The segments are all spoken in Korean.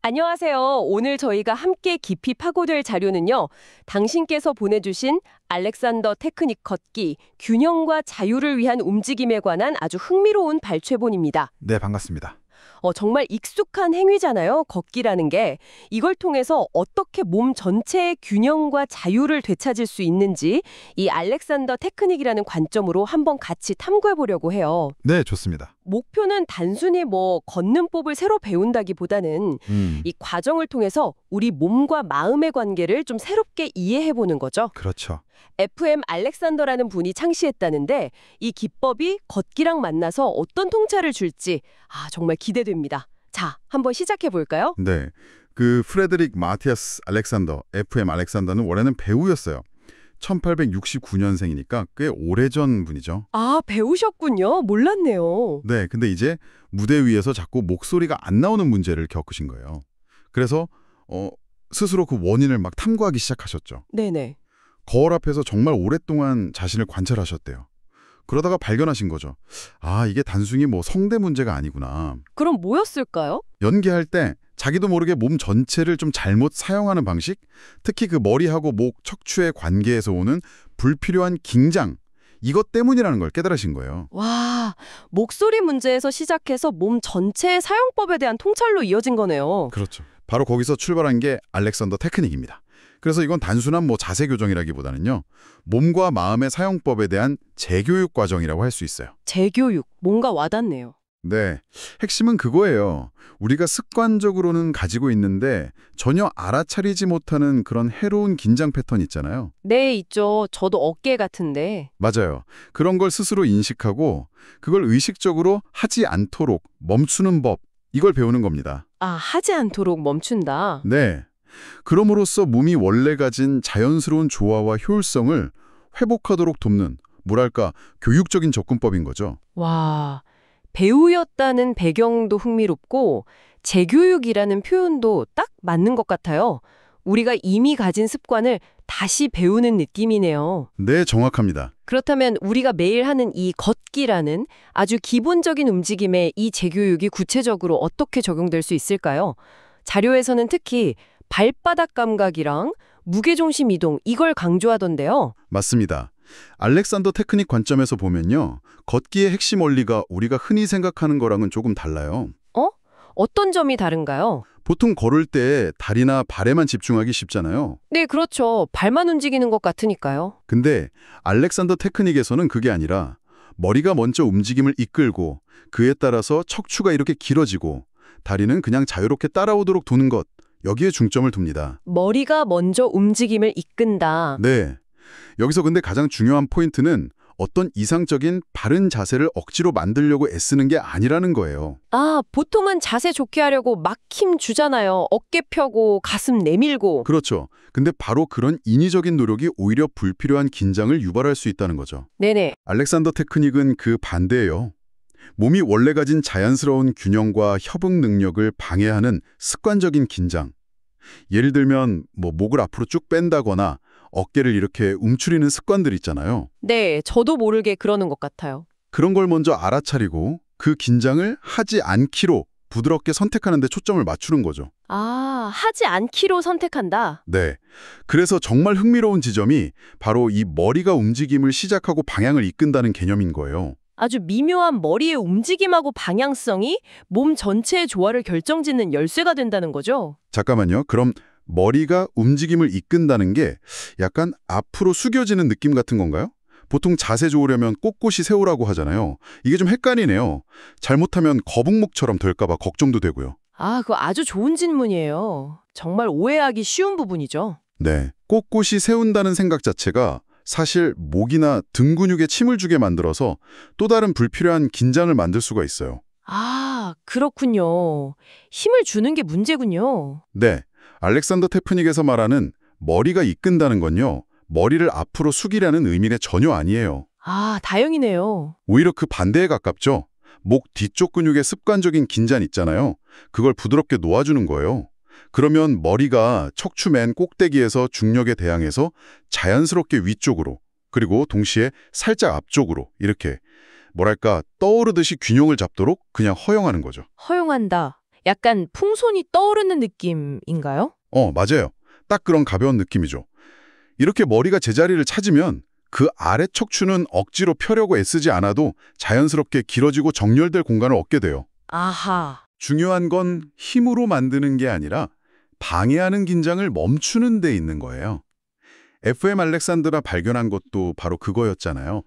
안녕하세요. 오늘 저희가 함께 깊이 파고들 자료는요. 당신께서 보내주신 알렉산더 테크닉 걷기, 균형과 자유를 위한 움직임에 관한 아주 흥미로운 발췌본입니다. 네, 반갑습니다. 정말 익숙한 행위잖아요. 걷기라는 게. 이걸 통해서 어떻게 몸 전체의 균형과 자유를 되찾을 수 있는지 이 알렉산더 테크닉이라는 관점으로 한번 같이 탐구해 보려고 해요. 네, 좋습니다. 목표는 단순히 걷는 법을 새로 배운다기보다는 이 과정을 통해서 우리 몸과 마음의 관계를 좀 새롭게 이해해 보는 거죠. 그렇죠. FM 알렉산더라는 분이 창시했다는데 이 기법이 걷기랑 만나서 어떤 통찰을 줄지 정말 기대됩니다. 자, 한번 시작해 볼까요? 네, 그 프레드릭 마티아스 알렉산더, FM 알렉산더는 원래는 배우였어요. 1869년생이니까 꽤 오래전 분이죠. 아, 배우셨군요. 몰랐네요. 네, 근데 이제 무대 위에서 자꾸 목소리가 안 나오는 문제를 겪으신 거예요. 그래서 스스로 그 원인을 막 탐구하기 시작하셨죠. 네네. 거울 앞에서 정말 오랫동안 자신을 관찰하셨대요. 그러다가 발견하신 거죠. 아, 이게 단순히 성대 문제가 아니구나. 그럼 뭐였을까요? 연기할 때 자기도 모르게 몸 전체를 좀 잘못 사용하는 방식, 특히 그 머리하고 목, 척추의 관계에서 오는 불필요한 긴장, 이것 때문이라는 걸 깨달으신 거예요. 와, 목소리 문제에서 시작해서 몸 전체의 사용법에 대한 통찰로 이어진 거네요. 그렇죠. 바로 거기서 출발한 게 알렉산더 테크닉입니다. 그래서 이건 단순한 자세 교정이라기보다는요, 몸과 마음의 사용법에 대한 재교육 과정이라고 할 수 있어요. 재교육, 뭔가 와닿네요. 네, 핵심은 그거예요. 우리가 습관적으로는 가지고 있는데 전혀 알아차리지 못하는 그런 해로운 긴장 패턴 있잖아요. 네, 있죠. 저도 어깨 같은데. 맞아요. 그런 걸 스스로 인식하고 그걸 의식적으로 하지 않도록 멈추는 법, 이걸 배우는 겁니다. 아, 하지 않도록 멈춘다. 네. 그럼으로써 몸이 원래 가진 자연스러운 조화와 효율성을 회복하도록 돕는, 뭐랄까, 교육적인 접근법인 거죠. 와, 배우였다는 배경도 흥미롭고 재교육이라는 표현도 딱 맞는 것 같아요. 우리가 이미 가진 습관을 다시 배우는 느낌이네요. 네, 정확합니다. 그렇다면 우리가 매일 하는 이 걷기라는 아주 기본적인 움직임에 이 재교육이 구체적으로 어떻게 적용될 수 있을까요? 자료에서는 특히 발바닥 감각이랑 무게중심 이동 이걸 강조하던데요. 맞습니다. 알렉산더 테크닉 관점에서 보면요, 걷기의 핵심 원리가 우리가 흔히 생각하는 거랑은 조금 달라요. 어떤 점이 다른가요? 보통 걸을 때 다리나 발에만 집중하기 쉽잖아요. 네, 그렇죠. 발만 움직이는 것 같으니까요. 근데 알렉산더 테크닉에서는 그게 아니라 머리가 먼저 움직임을 이끌고 그에 따라서 척추가 이렇게 길어지고 다리는 그냥 자유롭게 따라오도록 도는 것, 여기에 중점을 둡니다. 머리가 먼저 움직임을 이끈다. 네. 여기서 근데 가장 중요한 포인트는 어떤 이상적인 바른 자세를 억지로 만들려고 애쓰는 게 아니라는 거예요. 아, 보통은 자세 좋게 하려고 막 힘 주잖아요. 어깨 펴고 가슴 내밀고. 그렇죠. 근데 바로 그런 인위적인 노력이 오히려 불필요한 긴장을 유발할 수 있다는 거죠. 네네. 알렉산더 테크닉은 그 반대예요. 몸이 원래 가진 자연스러운 균형과 협응 능력을 방해하는 습관적인 긴장. 예를 들면 목을 앞으로 쭉 뺀다거나 어깨를 이렇게 움츠리는 습관들 있잖아요. 네, 저도 모르게 그러는 것 같아요. 그런 걸 먼저 알아차리고 그 긴장을 하지 않기로 부드럽게 선택하는 데 초점을 맞추는 거죠. 아, 하지 않기로 선택한다. 네. 그래서 정말 흥미로운 지점이 바로 이 머리가 움직임을 시작하고 방향을 이끈다는 개념인 거예요. 아주 미묘한 머리의 움직임하고 방향성이 몸 전체의 조화를 결정짓는 열쇠가 된다는 거죠. 잠깐만요. 그럼 머리가 움직임을 이끈다는 게 약간 앞으로 숙여지는 느낌 같은 건가요? 보통 자세 좋으려면 꼿꼿이 세우라고 하잖아요. 이게 좀 헷갈리네요. 잘못하면 거북목처럼 될까 봐 걱정도 되고요. 아, 그거 아주 좋은 질문이에요. 정말 오해하기 쉬운 부분이죠. 네. 꼿꼿이 세운다는 생각 자체가 사실 목이나 등 근육에 침을 주게 만들어서 또 다른 불필요한 긴장을 만들 수가 있어요. 아, 그렇군요. 힘을 주는 게 문제군요. 네. 알렉산더 테크닉에서 말하는 머리가 이끈다는 건요, 머리를 앞으로 숙이라는 의미는 전혀 아니에요. 아, 다행이네요. 오히려 그 반대에 가깝죠. 목 뒤쪽 근육의 습관적인 긴장 있잖아요. 그걸 부드럽게 놓아주는 거예요. 그러면 머리가 척추 맨 꼭대기에서 중력에 대항해서 자연스럽게 위쪽으로, 그리고 동시에 살짝 앞쪽으로 이렇게 뭐랄까 떠오르듯이 균형을 잡도록 그냥 허용하는 거죠. 허용한다. 약간 풍선이 떠오르는 느낌인가요? 맞아요. 딱 그런 가벼운 느낌이죠. 이렇게 머리가 제자리를 찾으면 그 아래 척추는 억지로 펴려고 애쓰지 않아도 자연스럽게 길어지고 정렬될 공간을 얻게 돼요. 아하. 중요한 건 힘으로 만드는 게 아니라 방해하는 긴장을 멈추는 데 있는 거예요. FM 알렉산드라 발견한 것도 바로 그거였잖아요.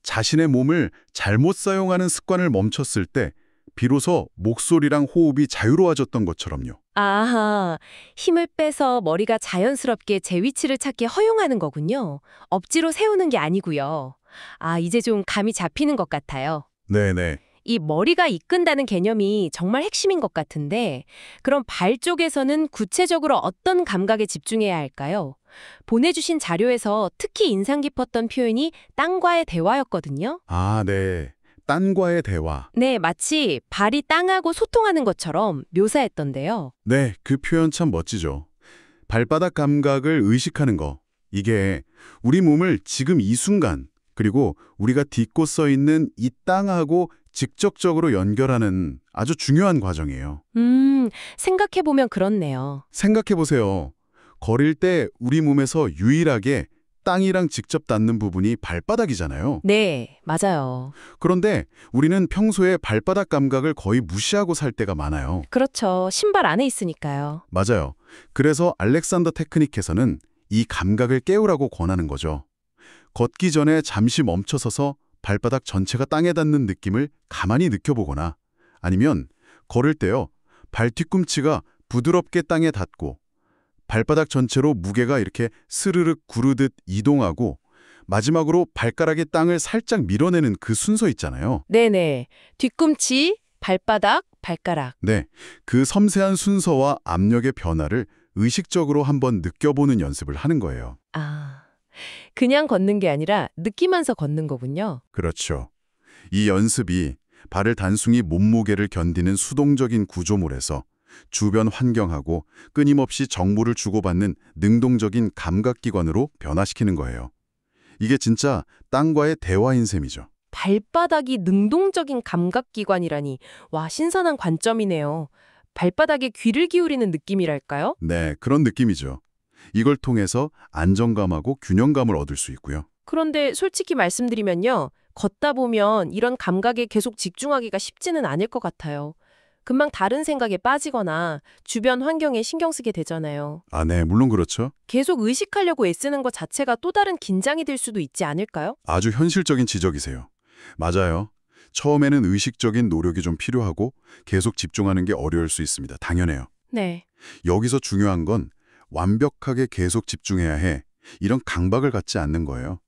자신의 몸을 잘못 사용하는 습관을 멈췄을 때 비로소 목소리랑 호흡이 자유로워졌던 것처럼요. 아하. 힘을 빼서 머리가 자연스럽게 제 위치를 찾게 허용하는 거군요. 억지로 세우는 게 아니고요. 아, 이제 좀 감이 잡히는 것 같아요. 네네. 이 머리가 이끈다는 개념이 정말 핵심인 것 같은데, 그럼 발 쪽에서는 구체적으로 어떤 감각에 집중해야 할까요? 보내주신 자료에서 특히 인상 깊었던 표현이 땅과의 대화였거든요. 아, 네. 딴과의 대화. 네, 마치 발이 땅하고 소통하는 것처럼 묘사했던데요. 네, 그 표현 참 멋지죠. 발바닥 감각을 의식하는 거. 이게 우리 몸을 지금 이 순간, 그리고 우리가 딛고 서 있는 이 땅하고 직접적으로 연결하는 아주 중요한 과정이에요. 생각해보면 그렇네요. 생각해보세요. 걸을 때 우리 몸에서 유일하게 땅이랑 직접 닿는 부분이 발바닥이잖아요. 네, 맞아요. 그런데 우리는 평소에 발바닥 감각을 거의 무시하고 살 때가 많아요. 그렇죠. 신발 안에 있으니까요. 맞아요. 그래서 알렉산더 테크닉에서는 이 감각을 깨우라고 권하는 거죠. 걷기 전에 잠시 멈춰서서 발바닥 전체가 땅에 닿는 느낌을 가만히 느껴보거나 아니면 걸을 때요. 발 뒤꿈치가 부드럽게 땅에 닿고 발바닥 전체로 무게가 이렇게 스르륵 구르듯 이동하고 마지막으로 발가락이 땅을 살짝 밀어내는 그 순서 있잖아요. 네네. 뒤꿈치, 발바닥, 발가락. 네, 그 섬세한 순서와 압력의 변화를 의식적으로 한번 느껴보는 연습을 하는 거예요. 아, 그냥 걷는 게 아니라 느끼면서 걷는 거군요. 그렇죠. 이 연습이 발을 단순히 몸무게를 견디는 수동적인 구조물에서 주변 환경하고 끊임없이 정보를 주고받는 능동적인 감각기관으로 변화시키는 거예요. 이게 진짜 땅과의 대화인 셈이죠. 발바닥이 능동적인 감각기관이라니, 와, 신선한 관점이네요. 발바닥에 귀를 기울이는 느낌이랄까요? 네, 그런 느낌이죠. 이걸 통해서 안정감하고 균형감을 얻을 수 있고요. 그런데 솔직히 말씀드리면요. 걷다 보면 이런 감각에 계속 집중하기가 쉽지는 않을 것 같아요. 금방 다른 생각에 빠지거나 주변 환경에 신경 쓰게 되잖아요. 아, 네, 물론 그렇죠. 계속 의식하려고 애쓰는 것 자체가 또 다른 긴장이 될 수도 있지 않을까요? 아주 현실적인 지적이세요. 맞아요. 처음에는 의식적인 노력이 좀 필요하고 계속 집중하는 게 어려울 수 있습니다. 당연해요. 네. 여기서 중요한 건 완벽하게 계속 집중해야 해. 이런 강박을 갖지 않는 거예요.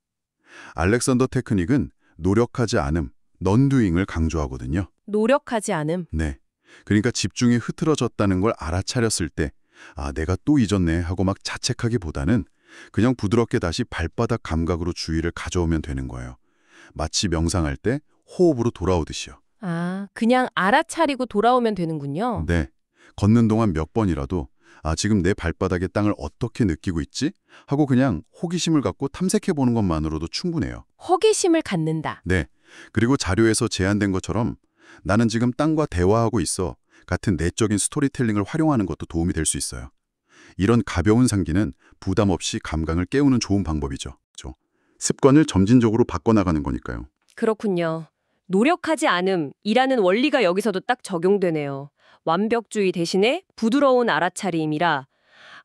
알렉산더 테크닉은 노력하지 않음, 넌두잉을 강조하거든요. 노력하지 않음. 네. 그러니까 집중이 흐트러졌다는 걸 알아차렸을 때 아, 내가 또 잊었네 하고 막 자책하기보다는 그냥 부드럽게 다시 발바닥 감각으로 주의를 가져오면 되는 거예요. 마치 명상할 때 호흡으로 돌아오듯이요. 아, 그냥 알아차리고 돌아오면 되는군요. 네. 걷는 동안 몇 번이라도 아, 지금 내 발바닥의 땅을 어떻게 느끼고 있지? 하고 그냥 호기심을 갖고 탐색해보는 것만으로도 충분해요. 호기심을 갖는다. 네. 그리고 자료에서 제안된 것처럼 나는 지금 땅과 대화하고 있어 같은 내적인 스토리텔링을 활용하는 것도 도움이 될 수 있어요. 이런 가벼운 상기는 부담 없이 감각을 깨우는 좋은 방법이죠. 습관을 점진적으로 바꿔나가는 거니까요. 그렇군요. 노력하지 않음이라는 원리가 여기서도 딱 적용되네요. 완벽주의 대신에 부드러운 알아차림이라.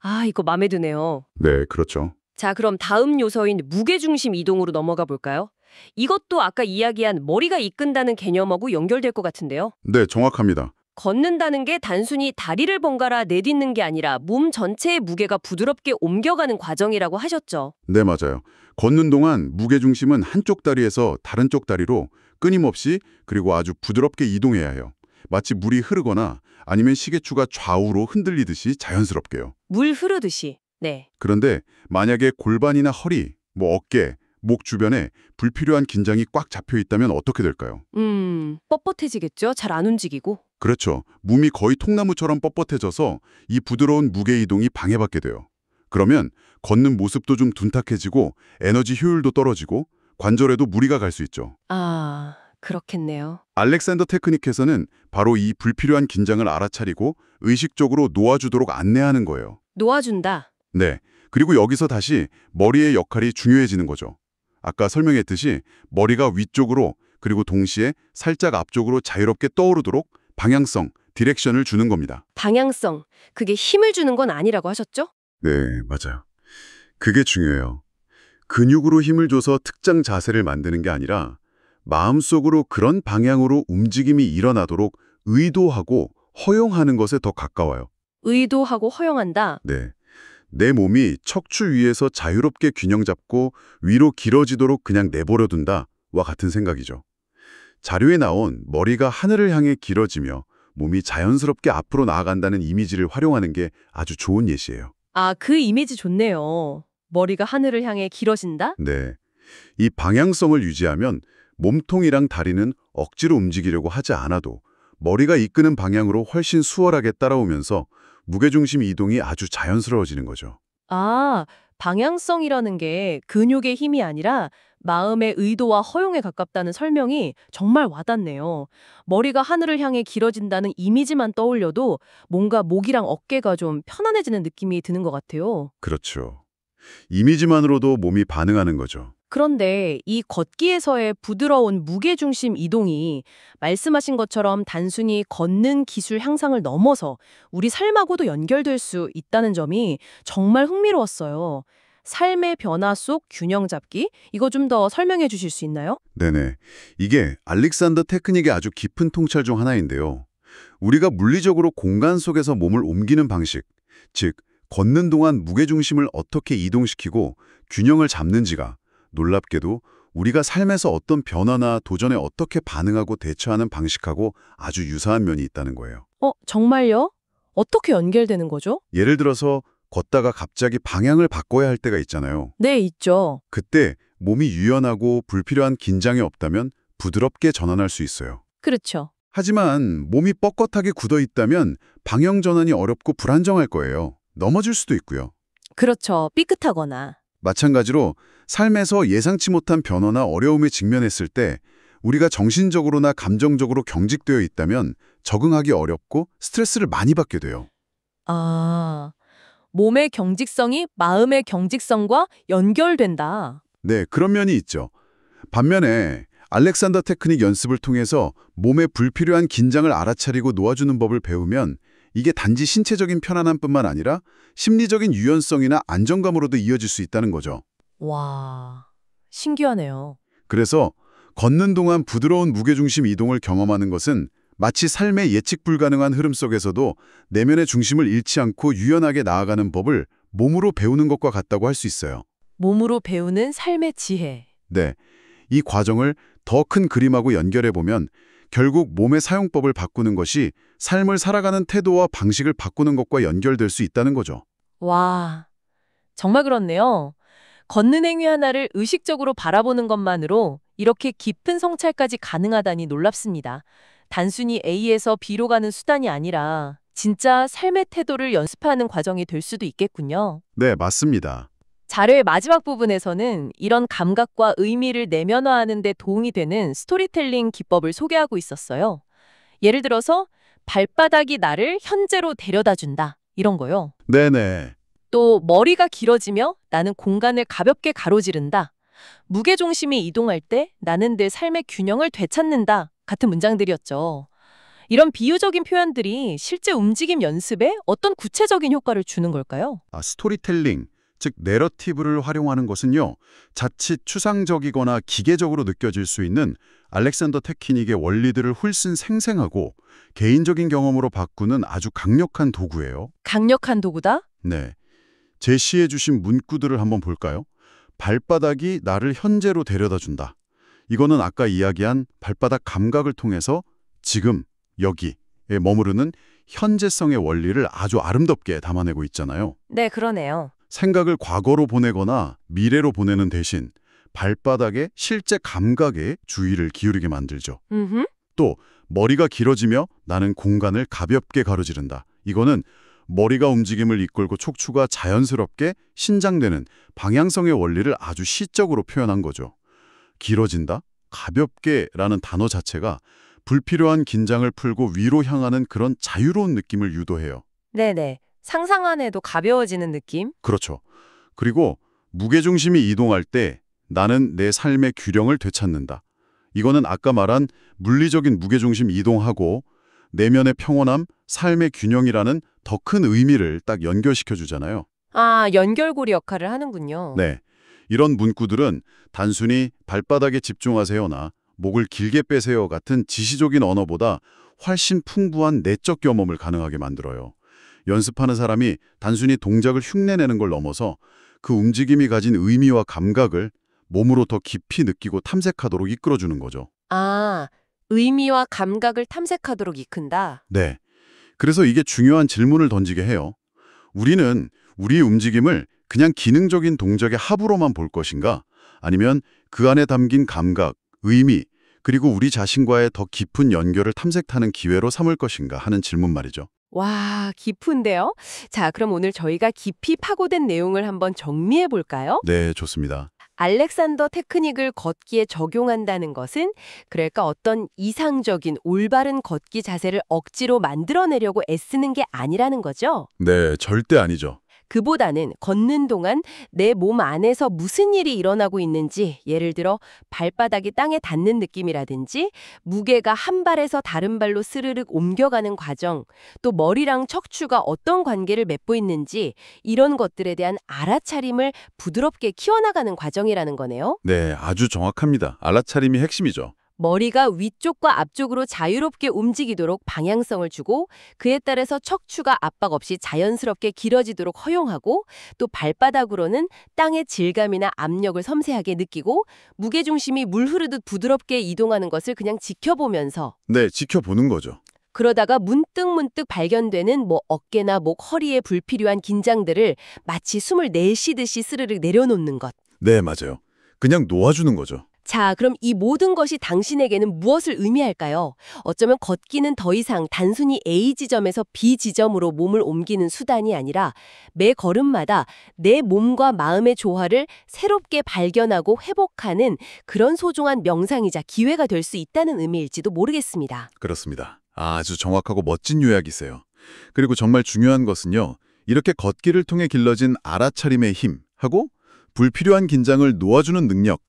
아, 이거 마음에 드네요. 네, 그렇죠. 자, 그럼 다음 요소인 무게중심 이동으로 넘어가 볼까요? 이것도 아까 이야기한 머리가 이끈다는 개념하고 연결될 것 같은데요. 네, 정확합니다. 걷는다는 게 단순히 다리를 번갈아 내딛는 게 아니라 몸 전체의 무게가 부드럽게 옮겨가는 과정이라고 하셨죠. 네, 맞아요. 걷는 동안 무게중심은 한쪽 다리에서 다른 쪽 다리로 끊임없이 그리고 아주 부드럽게 이동해야 해요. 마치 물이 흐르거나 아니면 시계추가 좌우로 흔들리듯이 자연스럽게요. 물 흐르듯이. 네. 그런데 만약에 골반이나 허리, 어깨, 목 주변에 불필요한 긴장이 꽉 잡혀 있다면 어떻게 될까요? 뻣뻣해지겠죠? 잘 안 움직이고. 그렇죠. 몸이 거의 통나무처럼 뻣뻣해져서 이 부드러운 무게 이동이 방해받게 돼요. 그러면 걷는 모습도 좀 둔탁해지고 에너지 효율도 떨어지고 관절에도 무리가 갈 수 있죠. 아, 그렇겠네요. 알렉산더 테크닉에서는 바로 이 불필요한 긴장을 알아차리고 의식적으로 놓아주도록 안내하는 거예요. 놓아준다. 네. 그리고 여기서 다시 머리의 역할이 중요해지는 거죠. 아까 설명했듯이 머리가 위쪽으로 그리고 동시에 살짝 앞쪽으로 자유롭게 떠오르도록 방향성, 디렉션을 주는 겁니다. 방향성, 그게 힘을 주는 건 아니라고 하셨죠? 네, 맞아요. 그게 중요해요. 근육으로 힘을 줘서 특정 자세를 만드는 게 아니라 마음속으로 그런 방향으로 움직임이 일어나도록 의도하고 허용하는 것에 더 가까워요. 의도하고 허용한다. 네. 내 몸이 척추 위에서 자유롭게 균형 잡고 위로 길어지도록 그냥 내버려 둔다와 같은 생각이죠. 자료에 나온 머리가 하늘을 향해 길어지며 몸이 자연스럽게 앞으로 나아간다는 이미지를 활용하는 게 아주 좋은 예시예요. 아, 그 이미지 좋네요. 머리가 하늘을 향해 길어진다? 네. 이 방향성을 유지하면 몸통이랑 다리는 억지로 움직이려고 하지 않아도 머리가 이끄는 방향으로 훨씬 수월하게 따라오면서 무게중심 이동이 아주 자연스러워지는 거죠. 아, 방향성이라는 게 근육의 힘이 아니라 마음의 의도와 허용에 가깝다는 설명이 정말 와닿네요. 머리가 하늘을 향해 길어진다는 이미지만 떠올려도 뭔가 목이랑 어깨가 좀 편안해지는 느낌이 드는 것 같아요. 그렇죠. 이미지만으로도 몸이 반응하는 거죠. 그런데 이 걷기에서의 부드러운 무게중심 이동이 말씀하신 것처럼 단순히 걷는 기술 향상을 넘어서 우리 삶하고도 연결될 수 있다는 점이 정말 흥미로웠어요. 삶의 변화 속 균형 잡기? 이거 좀 더 설명해 주실 수 있나요? 네네. 이게 알렉산더 테크닉의 아주 깊은 통찰 중 하나인데요. 우리가 물리적으로 공간 속에서 몸을 옮기는 방식, 즉 걷는 동안 무게중심을 어떻게 이동시키고 균형을 잡는지가 놀랍게도 우리가 삶에서 어떤 변화나 도전에 어떻게 반응하고 대처하는 방식하고 아주 유사한 면이 있다는 거예요. 정말요? 어떻게 연결되는 거죠? 예를 들어서 걷다가 갑자기 방향을 바꿔야 할 때가 있잖아요. 네, 있죠. 그때 몸이 유연하고 불필요한 긴장이 없다면 부드럽게 전환할 수 있어요. 그렇죠. 하지만 몸이 뻣뻣하게 굳어 있다면 방향 전환이 어렵고 불안정할 거예요. 넘어질 수도 있고요. 그렇죠. 삐끗하거나. 마찬가지로 삶에서 예상치 못한 변화나 어려움에 직면했을 때 우리가 정신적으로나 감정적으로 경직되어 있다면 적응하기 어렵고 스트레스를 많이 받게 돼요. 아, 몸의 경직성이 마음의 경직성과 연결된다. 네, 그런 면이 있죠. 반면에 알렉산더 테크닉 연습을 통해서 몸의 불필요한 긴장을 알아차리고 놓아주는 법을 배우면 이게 단지 신체적인 편안함뿐만 아니라 심리적인 유연성이나 안정감으로도 이어질 수 있다는 거죠. 와, 신기하네요. 그래서 걷는 동안 부드러운 무게중심 이동을 경험하는 것은 마치 삶의 예측 불가능한 흐름 속에서도 내면의 중심을 잃지 않고 유연하게 나아가는 법을 몸으로 배우는 것과 같다고 할 수 있어요. 몸으로 배우는 삶의 지혜. 네, 이 과정을 더 큰 그림하고 연결해보면 결국 몸의 사용법을 바꾸는 것이 삶을 살아가는 태도와 방식을 바꾸는 것과 연결될 수 있다는 거죠. 와, 정말 그렇네요. 걷는 행위 하나를 의식적으로 바라보는 것만으로 이렇게 깊은 성찰까지 가능하다니 놀랍습니다. 단순히 A에서 B로 가는 수단이 아니라 진짜 삶의 태도를 연습하는 과정이 될 수도 있겠군요. 네, 맞습니다. 자료의 마지막 부분에서는 이런 감각과 의미를 내면화하는 데 도움이 되는 스토리텔링 기법을 소개하고 있었어요. 예를 들어서 발바닥이 나를 현재로 데려다 준다. 이런 거요. 네네. 또 머리가 길어지며 나는 공간을 가볍게 가로지른다. 무게중심이 이동할 때 나는 내 삶의 균형을 되찾는다. 같은 문장들이었죠. 이런 비유적인 표현들이 실제 움직임 연습에 어떤 구체적인 효과를 주는 걸까요? 스토리텔링, 즉 내러티브를 활용하는 것은요. 자칫 추상적이거나 기계적으로 느껴질 수 있는 알렉산더 테크닉의 원리들을 훨씬 생생하고 개인적인 경험으로 바꾸는 아주 강력한 도구예요. 강력한 도구다? 네. 제시해 주신 문구들을 한번 볼까요? 발바닥이 나를 현재로 데려다 준다. 이거는 아까 이야기한 발바닥 감각을 통해서 지금, 여기에 머무르는 현재성의 원리를 아주 아름답게 담아내고 있잖아요. 네, 그러네요. 생각을 과거로 보내거나 미래로 보내는 대신 발바닥의 실제 감각에 주의를 기울이게 만들죠. 또 머리가 길어지며 나는 공간을 가볍게 가로지른다. 이거는 머리가 움직임을 이끌고 척추가 자연스럽게 신장되는 방향성의 원리를 아주 시적으로 표현한 거죠. 길어진다, 가볍게라는 단어 자체가 불필요한 긴장을 풀고 위로 향하는 그런 자유로운 느낌을 유도해요. 네네. 상상만 해도 가벼워지는 느낌? 그렇죠. 그리고 무게중심이 이동할 때 나는 내 삶의 균형을 되찾는다. 이거는 아까 말한 물리적인 무게중심 이동하고 내면의 평온함, 삶의 균형이라는 더 큰 의미를 딱 연결시켜 주잖아요. 아, 연결고리 역할을 하는군요. 네. 이런 문구들은 단순히 발바닥에 집중하세요나 목을 길게 빼세요 같은 지시적인 언어보다 훨씬 풍부한 내적 경험을 가능하게 만들어요. 연습하는 사람이 단순히 동작을 흉내내는 걸 넘어서 그 움직임이 가진 의미와 감각을 몸으로 더 깊이 느끼고 탐색하도록 이끌어주는 거죠. 아, 의미와 감각을 탐색하도록 이끈다. 네. 그래서 이게 중요한 질문을 던지게 해요. 우리는 우리 움직임을 그냥 기능적인 동작의 합으로만 볼 것인가? 아니면 그 안에 담긴 감각, 의미, 그리고 우리 자신과의 더 깊은 연결을 탐색하는 기회로 삼을 것인가 하는 질문 말이죠. 와, 깊은데요? 자, 그럼 오늘 저희가 깊이 파고든 내용을 한번 정리해 볼까요? 네, 좋습니다. 알렉산더 테크닉을 걷기에 적용한다는 것은 그러니까 어떤 이상적인 올바른 걷기 자세를 억지로 만들어내려고 애쓰는 게 아니라는 거죠. 네, 절대 아니죠. 그보다는 걷는 동안 내 몸 안에서 무슨 일이 일어나고 있는지, 예를 들어 발바닥이 땅에 닿는 느낌이라든지 무게가 한 발에서 다른 발로 스르륵 옮겨가는 과정, 또 머리랑 척추가 어떤 관계를 맺고 있는지 이런 것들에 대한 알아차림을 부드럽게 키워나가는 과정이라는 거네요. 네, 아주 정확합니다. 알아차림이 핵심이죠. 머리가 위쪽과 앞쪽으로 자유롭게 움직이도록 방향성을 주고 그에 따라서 척추가 압박 없이 자연스럽게 길어지도록 허용하고 또 발바닥으로는 땅의 질감이나 압력을 섬세하게 느끼고 무게중심이 물 흐르듯 부드럽게 이동하는 것을 그냥 지켜보면서 네, 지켜보는 거죠. 그러다가 문득문득 발견되는 어깨나 목, 허리에 불필요한 긴장들을 마치 숨을 내쉬듯이 스르륵 내려놓는 것. 네, 맞아요. 그냥 놓아주는 거죠. 자, 그럼 이 모든 것이 당신에게는 무엇을 의미할까요? 어쩌면 걷기는 더 이상 단순히 A 지점에서 B 지점으로 몸을 옮기는 수단이 아니라 매 걸음마다 내 몸과 마음의 조화를 새롭게 발견하고 회복하는 그런 소중한 명상이자 기회가 될 수 있다는 의미일지도 모르겠습니다. 그렇습니다. 아주 정확하고 멋진 요약이세요. 그리고 정말 중요한 것은요. 이렇게 걷기를 통해 길러진 알아차림의 힘하고 불필요한 긴장을 놓아주는 능력,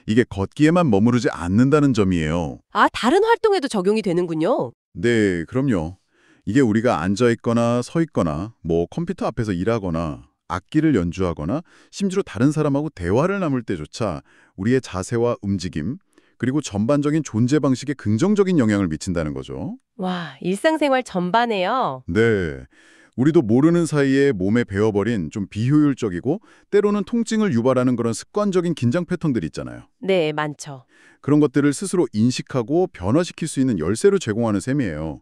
이게 걷기에만 머무르지 않는다는 점이에요. 아, 다른 활동에도 적용이 되는군요. 네, 그럼요. 이게 우리가 앉아있거나 서있거나 컴퓨터 앞에서 일하거나 악기를 연주하거나 심지어 다른 사람하고 대화를 나눌 때조차 우리의 자세와 움직임 그리고 전반적인 존재 방식에 긍정적인 영향을 미친다는 거죠. 와, 일상생활 전반에요. 네. 우리도 모르는 사이에 몸에 배어버린 좀 비효율적이고 때로는 통증을 유발하는 그런 습관적인 긴장 패턴들 있잖아요. 네, 많죠. 그런 것들을 스스로 인식하고 변화시킬 수 있는 열쇠로 제공하는 셈이에요.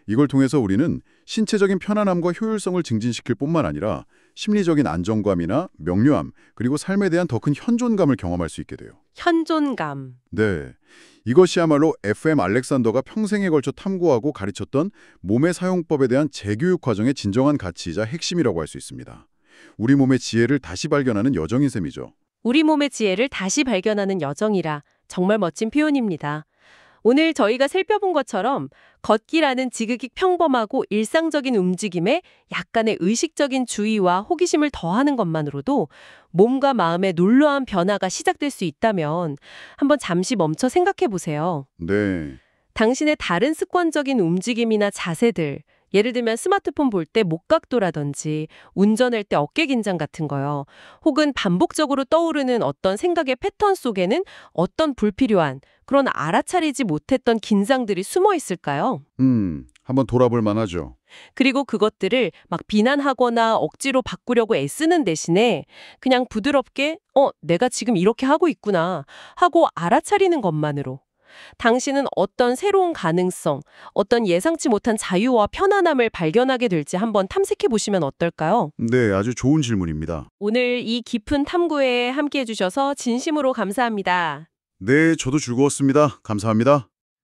이걸 통해서 우리는 신체적인 편안함과 효율성을 증진시킬 뿐만 아니라 심리적인 안정감이나 명료함, 그리고 삶에 대한 더 큰 현존감을 경험할 수 있게 돼요. 현존감. 네. 이것이야말로 FM 알렉산더가 평생에 걸쳐 탐구하고 가르쳤던 몸의 사용법에 대한 재교육 과정의 진정한 가치이자 핵심이라고 할 수 있습니다. 우리 몸의 지혜를 다시 발견하는 여정인 셈이죠. 우리 몸의 지혜를 다시 발견하는 여정이라 정말 멋진 표현입니다. 오늘 저희가 살펴본 것처럼 걷기라는 지극히 평범하고 일상적인 움직임에 약간의 의식적인 주의와 호기심을 더하는 것만으로도 몸과 마음의 놀라운 변화가 시작될 수 있다면 한번 잠시 멈춰 생각해 보세요. 네. 당신의 다른 습관적인 움직임이나 자세들, 예를 들면 스마트폰 볼 때 목각도라든지 운전할 때 어깨 긴장 같은 거요. 혹은 반복적으로 떠오르는 어떤 생각의 패턴 속에는 어떤 불필요한 그런 알아차리지 못했던 긴장들이 숨어 있을까요? 한번 돌아볼 만하죠. 그리고 그것들을 막 비난하거나 억지로 바꾸려고 애쓰는 대신에 그냥 부드럽게 내가 지금 이렇게 하고 있구나 하고 알아차리는 것만으로 당신은 어떤 새로운 가능성, 어떤 예상치 못한 자유와 편안함을 발견하게 될지 한번 탐색해 보시면 어떨까요? 네, 아주 좋은 질문입니다. 오늘 이 깊은 탐구에 함께해 주셔서 진심으로 감사합니다. 네, 저도 즐거웠습니다. 감사합니다.